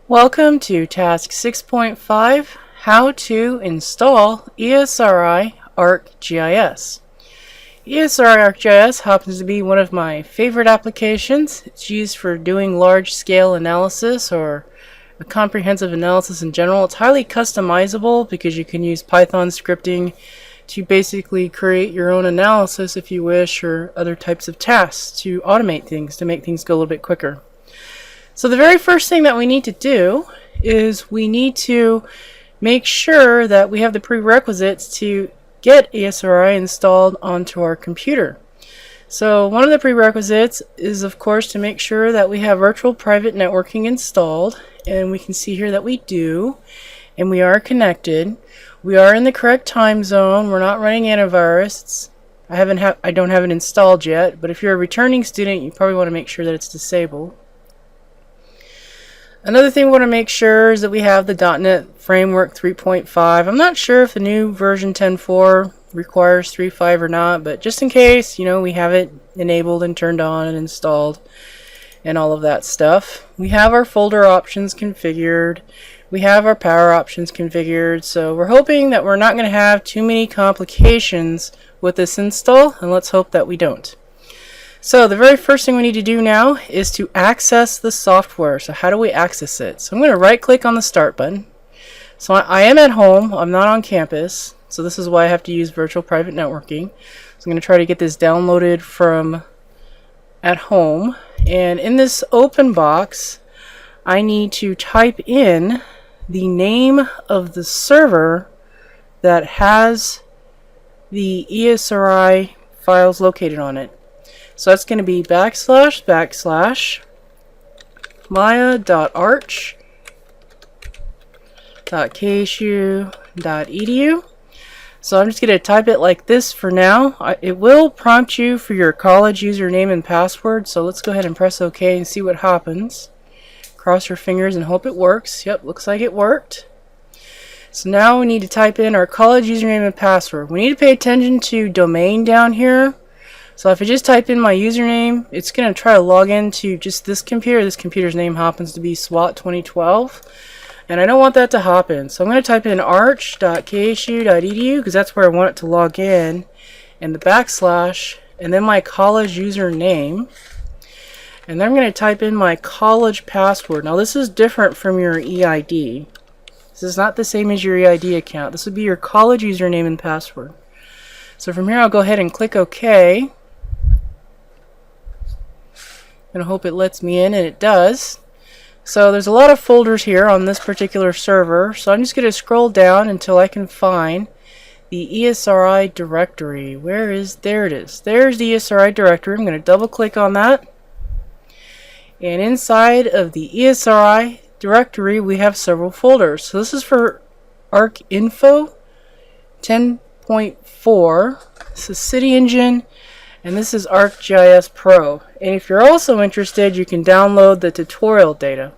Welcome to Task 6.5, How to Install ESRI ArcGIS. ESRI ArcGIS happens to be one of my favorite applications. It's used for doing large-scale analysis or a comprehensive analysis in general. It's highly customizable because you can use Python scripting to basically create your own analysis if you wish, or other types of tasks to automate things, to make things go a little bit quicker. So the very first thing that we need to do is we need to make sure that we have the prerequisites to get ESRI installed onto our computer. So one of the prerequisites is, of course, to make sure that we have virtual private networking installed, and we can see here that we do, and we are connected. We are in the correct time zone. We're not running antivirus. I don't have it installed yet, but if you're a returning student, you probably want to make sure that it's disabled. Another thing we want to make sure is that we have the .NET Framework 3.5. I'm not sure if the new version 10.4 requires 3.5 or not, but just in case, we have it enabled and turned on and installed and all of that stuff. We have our folder options configured. We have our power options configured. So we're hoping that we're not going to have too many complications with this install, and let's hope that we don't. So the very first thing we need to do now is to access the software. So how do we access it? So I'm going to right click on the start button. So I am at home, I'm not on campus, so this is why I have to use virtual private networking. So I'm going to try to get this downloaded from at home, and in this open box I need to type in the name of the server that has the ESRI files located on it. So that's going to be / maya.arch.ksu.edu. So I'm just going to type it like this for now. It will prompt you for your college username and password, so let's go ahead and press OK and see what happens. Cross your fingers and hope it works. Yep, looks like it worked. So now we need to type in our college username and password. We need to pay attention to domain down here. So if I just type in my username, it's going to try to log into just this computer. This computer's name happens to be SWAT 2012. And I don't want that to happen. So I'm going to type in arch.ksu.edu because that's where I want it to log in. And the / and then my college username. And then I'm going to type in my college password. Now this is different from your EID. This is not the same as your EID account. This would be your college username and password. So from here I'll go ahead and click OK. And I hope it lets me in, and it does. So there's a lot of folders here on this particular server, so I'm just going to scroll down until I can find the ESRI directory. There it is. There's the ESRI directory. I'm going to double click on that. And inside of the ESRI directory we have several folders. So this is for ArcInfo 10.4. This is City Engine, and this is ArcGIS Pro. And if you're also interested, you can download the tutorial data.